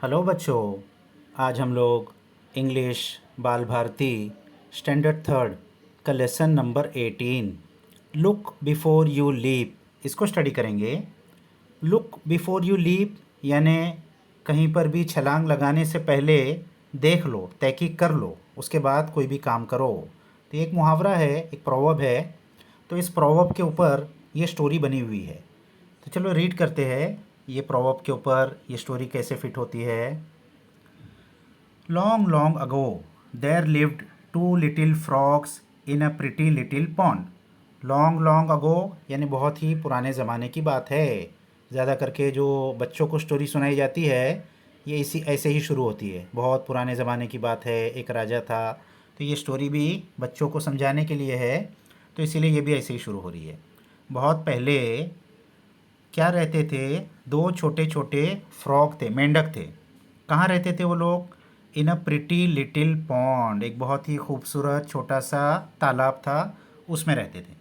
Hello बच्चों। आज हम लोग English Bal Bharati standard third का lesson number 18 look before you leap इसको स्टडी करेंगे। लुक बिफोर यू लीप यानी कहीं पर भी छलांग लगाने से पहले देख लो, तहकीक कर लो, उसके बाद कोई भी काम करो। तो ये एक मुहावरा है, एक प्रोवर्ब है। तो इस प्रोवर्ब के ऊपर ये स्टोरी बनी हुई है। तो चलो रीड करते हैं ये प्रोवर्ब के ऊपर ये स्टोरी कैसे फिट होती है। Long long ago there lived two little frogs in a pretty little pond. Long long ago यानी बहुत ही पुराने ज़माने की बात है। ज़्यादा करके जो बच्चों को स्टोरी सुनाई जाती है ये इसी ऐसे ही शुरू होती है। बहुत पुराने ज़माने की बात है, एक राजा था। तो ये स्टोरी भी बच्चों को समझाने के लिए है, तो इसीलिए ये भी ऐसे ही शुरू हो रही है। बहुत पहले क्या रहते थे, दो छोटे छोटे फ्रॉग थे, मेंढक थे। कहाँ रहते थे वो लोग? इन अ प्रिटी लिटिल पॉन्ड, एक बहुत ही खूबसूरत छोटा सा तालाब था, उसमें रहते थे।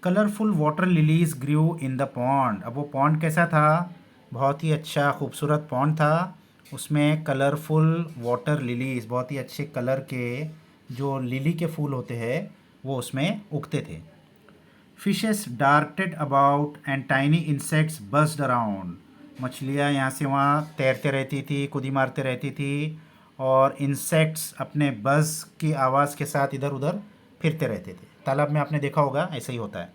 Colourful water lilies grew in the pond. अब वो पॉन्ड कैसा था? बहुत ही अच्छा खूबसूरत पॉन्ड था। उसमें कलरफुल वाटर लिलीज, बहुत ही अच्छे कलर के जो लिली के फूल होते हैं वो उसमें उगते थे। Fishes darted about and tiny insects buzzed around. मछलियाँ यहाँ से वहाँ तैरते रहती थी, कूदी मारते रहती थी, और इंसेक्ट्स अपने बज़ की आवाज़ के साथ इधर उधर फिरते रहते थे। तालाब में आपने देखा होगा ऐसा ही होता है।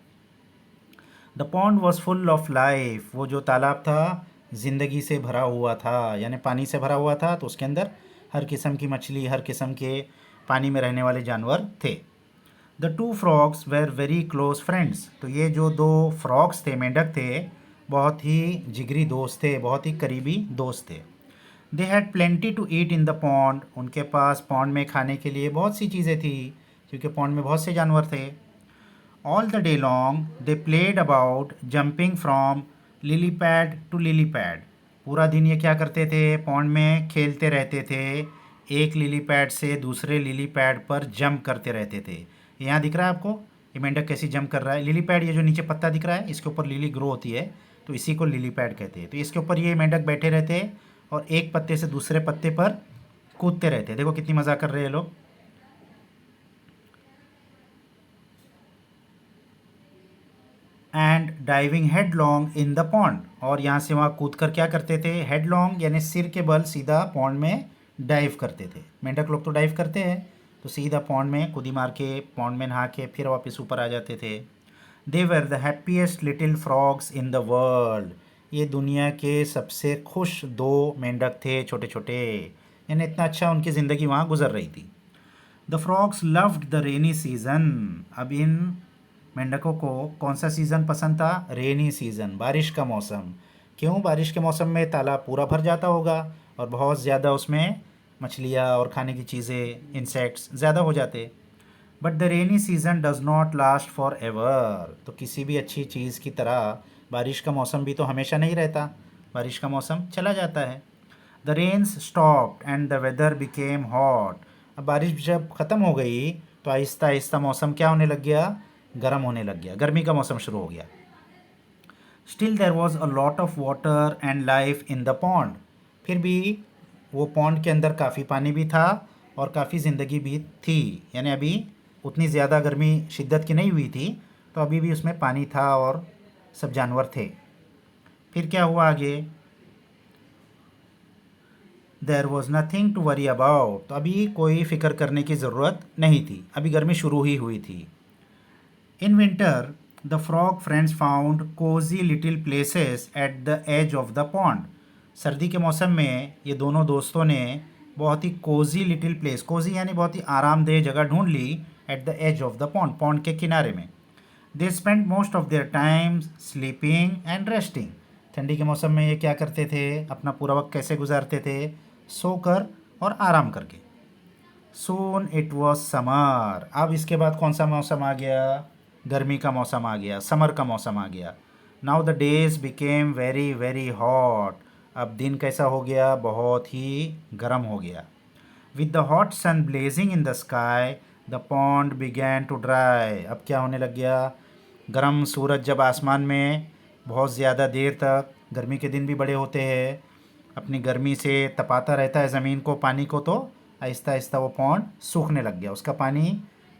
The pond was full of life. वो जो तालाब था ज़िंदगी से भरा हुआ था, यानी पानी से भरा हुआ था। तो उसके अंदर हर किस्म की मछली, हर किस्म के पानी में रहने वाले जानवर थे। The two frogs were very close friends. तो ये जो दो फ्रॉग्स थे, मेंढक थे, बहुत ही जिगरी दोस्त थे, बहुत ही करीबी दोस्त थे। They had plenty to eat in the pond. उनके पास पॉन्ड में खाने के लिए बहुत सी चीज़ें थी, क्योंकि पॉन्ड में बहुत से जानवर थे। All the day long they played about jumping from lily pad to lily pad. पूरा दिन ये क्या करते थे? पॉन्ड में खेलते रहते थे, एक लिली पैड से दूसरे लिली पैड पर जंप करते रहते थे। यहाँ दिख रहा है आपको ये मेंढक कैसी जंप कर रहा है। लिली पैड, ये जो नीचे पत्ता दिख रहा है, इसके ऊपर लिली ग्रो होती है, तो इसी को लिली पैड कहते हैं। तो इसके ऊपर ये मेंढक बैठे रहते हैं और एक पत्ते से दूसरे पत्ते पर कूदते रहते हैं। देखो कितनी मज़ा कर रहे हैं लोग। And diving headlong in the pond. और यहाँ से वहाँ कूद कर क्या करते थे? हेडलॉन्ग यानी सिर के बल सीधा पॉन्ड में डाइव करते थे। मेंढक लोग तो डाइव करते हैं, तो सीधा पॉन्ड में कूदी मार के पॉन्ड में नहा के फिर वापस ऊपर आ जाते थे। They were the happiest little frogs in the world. ये दुनिया के सबसे खुश दो मेंढक थे, छोटे छोटे, यानी इतना अच्छा उनकी ज़िंदगी वहाँ गुजर रही थी। The frogs loved the rainy season. अब इन मेंढकों को कौन सा सीज़न पसंद था? रेनी सीज़न, बारिश का मौसम। क्यों? बारिश के मौसम में तालाब पूरा भर जाता होगा और बहुत ज़्यादा उसमें मछलियाँ और खाने की चीज़ें, इंसेक्ट्स ज़्यादा हो जाते। But the rainy season does not last for ever. तो किसी भी अच्छी चीज़ की तरह बारिश का मौसम भी तो हमेशा नहीं रहता, बारिश का मौसम चला जाता है। The rains stopped and the weather became hot. अब बारिश जब ख़त्म हो गई तो आहिस्ता आहिस्ता मौसम क्या होने लग गया? गर्म होने लग गया, गर्मी का मौसम शुरू हो गया। Still there was a lot of water and life in the pond. फिर भी वो पॉन्ड के अंदर काफ़ी पानी भी था और काफ़ी ज़िंदगी भी थी, यानी अभी उतनी ज़्यादा गर्मी शिद्दत की नहीं हुई थी, तो अभी भी उसमें पानी था और सब जानवर थे। फिर क्या हुआ आगे? There was nothing to worry about. तो अभी कोई फ़िक्र करने की ज़रूरत नहीं थी, अभी गर्मी शुरू ही हुई थी। In winter the frog friends found cosy little places at the edge of the pond. सर्दी के मौसम में ये दोनों दोस्तों ने बहुत ही कोजी लिटिल प्लेस, कोजी यानी बहुत ही आरामदेह जगह ढूंढ ली, at the edge of the pond, pond के किनारे में। They spend most of their time sleeping and resting. ठंडी के मौसम में ये क्या करते थे? अपना पूरा वक्त कैसे गुजारते थे? सोकर और आराम करके। Soon it was summer. अब इसके बाद कौन सा मौसम आ गया? गर्मी का मौसम आ गया, समर का मौसम आ गया। Now the days became very very hot. अब दिन कैसा हो गया? बहुत ही गर्म हो गया। With the hot sun blazing in the sky the pond began to dry. अब क्या होने लग गया? गर्म सूरज जब आसमान में बहुत ज़्यादा देर तक, गर्मी के दिन भी बड़े होते हैं, अपनी गर्मी से तपाता रहता है ज़मीन को, पानी को, तो आहिस्ता आहिस्ता वो पॉन्ड सूखने लग गया। उसका पानी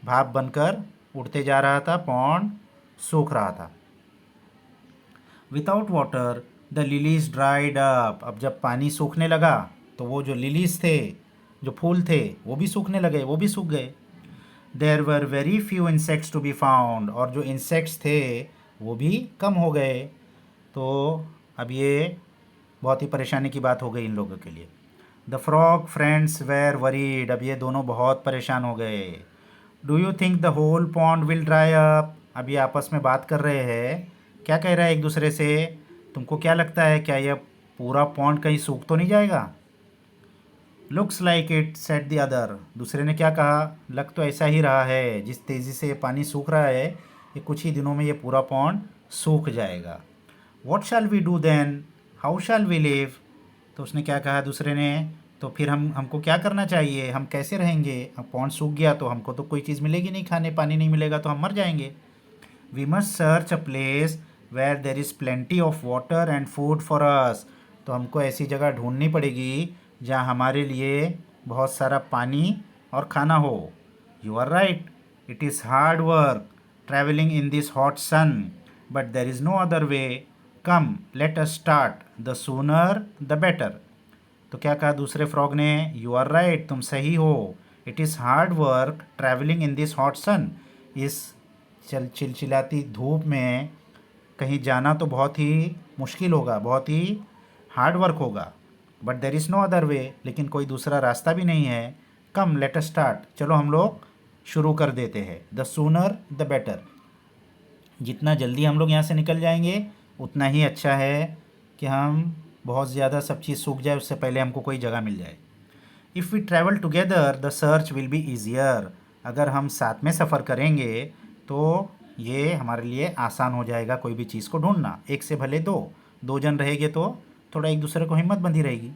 भाप बनकर उड़ते जा रहा था, पॉन्ड सूख रहा था। Without water the lilies dried up. अब जब पानी सूखने लगा तो वो जो लिलीज थे, जो फूल थे, वो भी सूखने लगे, वो भी सूख गए। There were very few insects to be found. और जो इंसेक्ट्स थे वो भी कम हो गए। तो अब ये बहुत ही परेशानी की बात हो गई इन लोगों के लिए। The frog friends were worried. अब ये दोनों बहुत परेशान हो गए। Do you think the whole pond will dry up. अब ये आपस में बात कर रहे हैं, क्या कह रहा है एक दूसरे से, तुमको क्या लगता है, क्या यह पूरा पॉन्ड कहीं सूख तो नहीं जाएगा। Looks like it set the other. दूसरे ने क्या कहा, लग तो ऐसा ही रहा है, जिस तेज़ी से ये पानी सूख रहा है ये कुछ ही दिनों में ये पूरा पॉन्ड सूख जाएगा। What shall we do then, how shall we live. तो उसने क्या कहा दूसरे ने, तो फिर हमको क्या करना चाहिए, हम कैसे रहेंगे, अब पॉन्ड सूख गया तो हमको तो कोई चीज़ मिलेगी नहीं खाने, पानी नहीं मिलेगा तो हम मर जाएंगे। We must search a place where there is plenty of water and food for us. तो हमको ऐसी जगह ढूंढनी पड़ेगी जहाँ हमारे लिए बहुत सारा पानी और खाना हो। You are right, it is hard work travelling in this hot sun, but there is no other way. Come let us start, the sooner the better. तो क्या कहा दूसरे फ्रॉग ने, यू आर राइट, तुम सही हो, it is hard work travelling in this hot sun. इस चिलचिलाती धूप में कहीं जाना तो बहुत ही मुश्किल होगा, बहुत ही हार्ड वर्क होगा। But there is no other way, लेकिन कोई दूसरा रास्ता भी नहीं है। कम लेट अस स्टार्ट, चलो हम लोग शुरू कर देते हैं। द सूनर द बेटर, जितना जल्दी हम लोग यहाँ से निकल जाएंगे उतना ही अच्छा है कि हम बहुत ज़्यादा सब चीज़ सूख जाए उससे पहले हमको कोई जगह मिल जाए। If we travel together the search will be easier. अगर हम साथ में सफ़र करेंगे तो ये हमारे लिए आसान हो जाएगा कोई भी चीज़ को ढूंढना। एक से भले दो, दो जन रहेंगे तो थोड़ा एक दूसरे को हिम्मत बंधी रहेगी।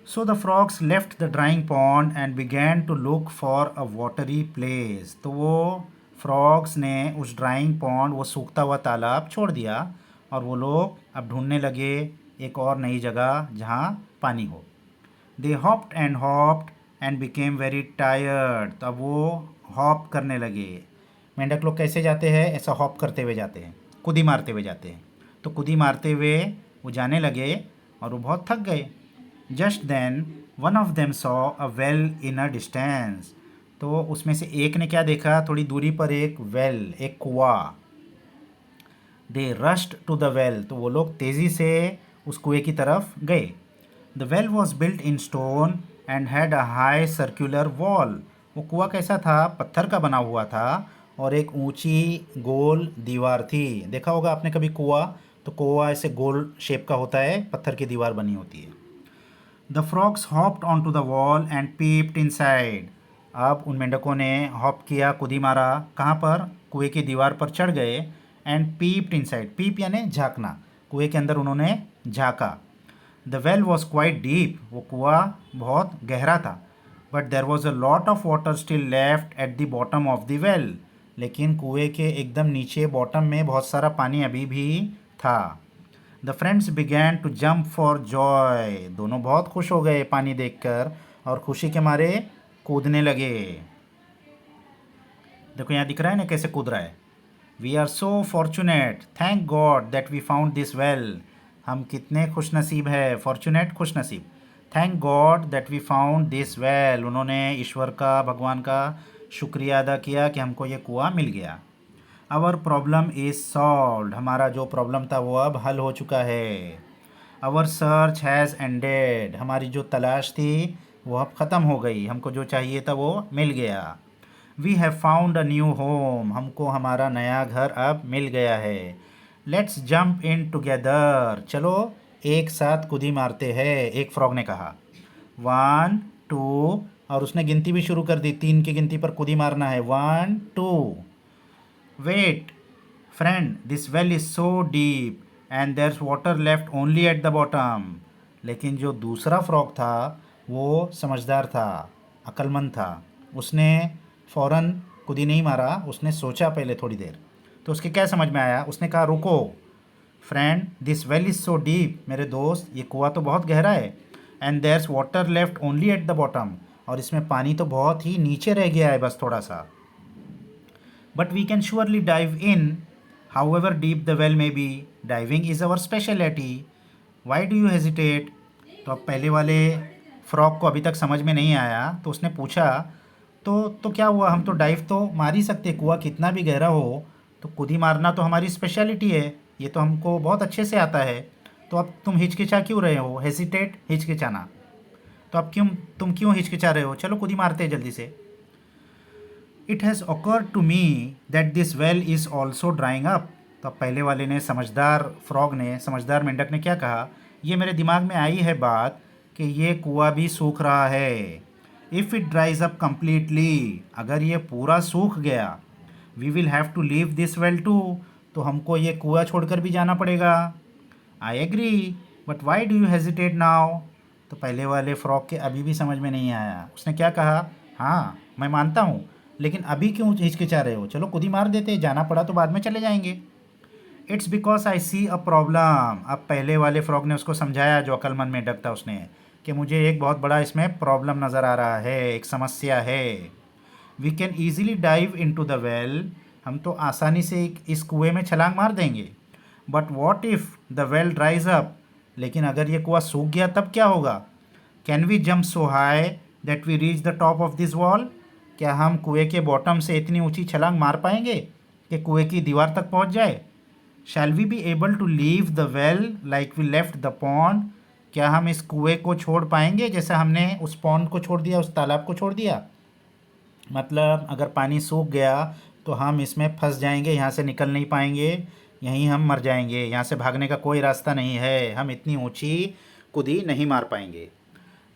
So the frogs left the drying pond and began to look for a watery place. तो वो फ्रॉग्स ने उस ड्राइंग पॉन्ड, वो सूखता हुआ तालाब छोड़ दिया और वो लोग अब ढूंढने लगे एक और नई जगह जहाँ पानी हो। They hopped and became very tired. तो अब वो हॉप करने लगे। मेंढक लोग कैसे जाते हैं, ऐसा हॉप करते हुए जाते हैं, कुदी मारते हुए जाते हैं। तो कुदी मारते हुए वो जाने लगे और वो बहुत थक गए। Just then one of them saw a well in a distance. तो उसमें से एक ने क्या देखा, थोड़ी दूरी पर एक वेल, एक कुआं। They rushed to the well. तो वो लोग तेज़ी से उस कुएं की तरफ गए। The well was built in stone and had a high circular wall. वो कुआं कैसा था, पत्थर का बना हुआ था और एक ऊंची गोल दीवार थी। देखा होगा आपने कभी कुआं, तो कुआं ऐसे गोल शेप का होता है, पत्थर की दीवार बनी होती है। The frogs hopped on to the wall and peeped inside. अब उन मेंढकों ने हॉप किया, कूदी मारा, कहाँ पर, कुएं की दीवार पर चढ़ गए। एंड पीप्ड इनसाइड, पीप यानी झांकना, कुएं के अंदर उन्होंने झांका। The well was quite deep. वो कुआं बहुत गहरा था। But there was a lot of water still left at the bottom of the well. लेकिन कुएं के एकदम नीचे बॉटम में बहुत सारा पानी अभी भी था। The friends began to jump for joy. दोनों बहुत खुश हो गए पानी देखकर और खुशी के मारे कूदने लगे। देखो यहाँ दिख रहा है ना कैसे कूद रहा है। We are so fortunate, thank God that we found this well. हम कितने खुश नसीब है, फॉर्चुनेट खुश नसीब। Thank God that we found this well. उन्होंने ईश्वर का, भगवान का शुक्रिया अदा किया कि हमको ये कुआं मिल गया। Our problem is solved. हमारा जो प्रॉब्लम था वो अब हल हो चुका है। Our search has ended. हमारी जो तलाश थी वो अब ख़त्म हो गई, हमको जो चाहिए था वो मिल गया। We have found a new home. हमको हमारा नया घर अब मिल गया है। Let's jump in together. चलो एक साथ कूदी मारते हैं, एक फ्रॉग ने कहा। 1 2, और उसने गिनती भी शुरू कर दी, 3 की गिनती पर कूदी मारना है। 1 2। Wait friend, this well is so deep and there water left only at the bottom. लेकिन जो दूसरा फ्रॉग था वो समझदार था, अक्लमंद था। उसने फ़ौरन कुदी नहीं मारा, उसने सोचा पहले थोड़ी देर। तो उसके क्या समझ में आया, उसने कहा रुको friend this well is so deep, मेरे दोस्त ये कुआं तो बहुत गहरा है। And there's water left only at the bottom, और इसमें पानी तो बहुत ही नीचे रह गया है, बस थोड़ा सा। But we can surely dive in however deep the well may be, diving is our speciality, why do you hesitate. तो अब पहले वाले फ्रॉक को अभी तक समझ में नहीं आया, तो उसने पूछा तो क्या हुआ, हम तो डाइव तो मार ही सकते, कुआं कितना भी गहरा हो तो खुद ही मारना तो हमारी स्पेशलिटी है, ये तो हमको बहुत अच्छे से आता है। तो अब तुम हिचकिचा क्यों रहे हो, हेजिटेट हिचकिचाना, तो अब तुम क्यों हिचकिचा रहे हो, चलो खुद ही मारते हैं जल्दी से। It has awkward to me that this well is also drying up. तो अब पहले वाले ने, समझदार फ्रॉग ने, समझदार मेंढक ने क्या कहा, ये मेरे दिमाग में आई है बात कि ये कुआं भी सूख रहा है। If it dries up completely, अगर ये पूरा सूख गया, we will have to leave this well too, तो हमको ये कुआं छोड़कर भी जाना पड़ेगा। I agree, but why do you hesitate now. तो पहले वाले फ्रॉक के अभी भी समझ में नहीं आया, उसने क्या कहा, हाँ मैं मानता हूँ, लेकिन अभी क्यों हिचकिचा रहे हो, चलो खुद ही मार देते, जाना पड़ा तो बाद में चले जाएंगे। It's because I see a problem. अब पहले वाले फ्रॉग ने उसको समझाया, जो अक्लमंद मेंढक था उसने, कि मुझे एक बहुत बड़ा इसमें प्रॉब्लम नज़र आ रहा है, एक समस्या है। We can easily dive into the well, हम तो आसानी से इस कुएं में छलांग मार देंगे। But what if the well dries up, लेकिन अगर ये कुआं सूख गया तब क्या होगा। Can we jump so high that we reach the top of this wall, क्या हम कुएं के बॉटम से इतनी ऊंची छलांग मार पाएंगे कि कुएं की दीवार तक पहुंच जाए। Shall we be able to leave the well like we left the pond, क्या हम इस कुएं को छोड़ पाएंगे जैसे हमने उस पॉन्ड को छोड़ दिया, उस तालाब को छोड़ दिया। मतलब अगर पानी सूख गया तो हम इसमें फंस जाएंगे, यहाँ से निकल नहीं पाएंगे, यहीं हम मर जाएंगे, यहाँ से भागने का कोई रास्ता नहीं है, हम इतनी ऊंची कूदी नहीं मार पाएंगे।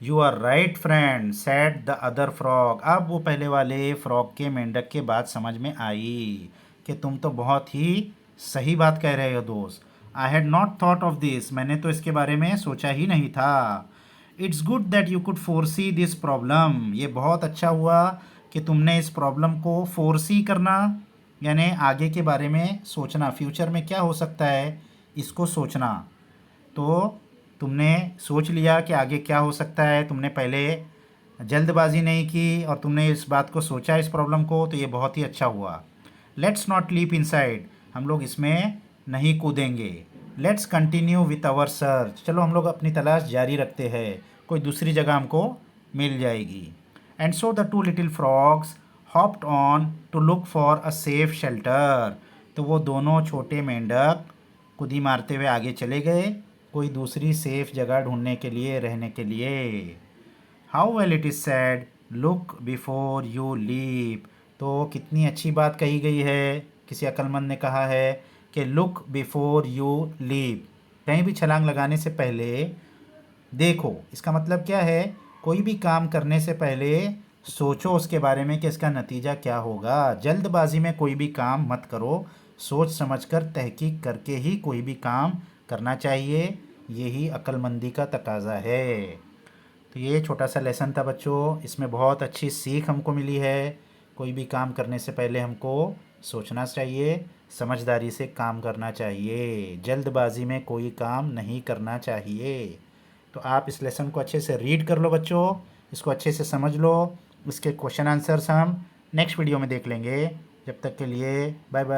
You are right friend said the other frog. अब वो पहले वाले फ्रॉग के, मेंढक के बात समझ में आई कि तुम तो बहुत ही सही बात कह रहे हो दोस्त। I had not thought of this, मैंने तो इसके बारे में सोचा ही नहीं था। It's good that you could foresee this problem, ये बहुत अच्छा हुआ कि तुमने इस प्रॉब्लम को फोरसी करना, यानी आगे के बारे में सोचना, फ्यूचर में क्या हो सकता है इसको सोचना। तो तुमने सोच लिया कि आगे क्या हो सकता है, तुमने पहले जल्दबाजी नहीं की और तुमने इस बात को सोचा, इस प्रॉब्लम को, तो ये बहुत ही अच्छा हुआ। लेट्स नॉट लीप इनसाइड, हम लोग इसमें नहीं कूदेंगे। Let's continue with our search, चलो हम लोग अपनी तलाश जारी रखते हैं, कोई दूसरी जगह हमको मिल जाएगी। And so the two little frogs hopped on to look for a safe shelter. तो वो दोनों छोटे मेंढक कुदी मारते हुए आगे चले गए, कोई दूसरी सेफ जगह ढूंढने के लिए, रहने के लिए। How well it is said look before you leap. तो कितनी अच्छी बात कही गई है, किसी अक्लमंद ने कहा है कि लुक बिफोर यू लीप, कहीं भी छलांग लगाने से पहले देखो। इसका मतलब क्या है, कोई भी काम करने से पहले सोचो उसके बारे में कि इसका नतीजा क्या होगा। जल्दबाजी में कोई भी काम मत करो, सोच समझकर तहकीक करके ही कोई भी काम करना चाहिए, यही अक्लमंदी का तकाजा है। तो ये छोटा सा लेसन था बच्चों, इसमें बहुत अच्छी सीख हमको मिली है। कोई भी काम करने से पहले हमको सोचना चाहिए, समझदारी से काम करना चाहिए, जल्दबाजी में कोई काम नहीं करना चाहिए। तो आप इस लेसन को अच्छे से रीड कर लो बच्चों, इसको अच्छे से समझ लो, इसके क्वेश्चन आंसर्स हम नेक्स्ट वीडियो में देख लेंगे। जब तक के लिए बाय बाय।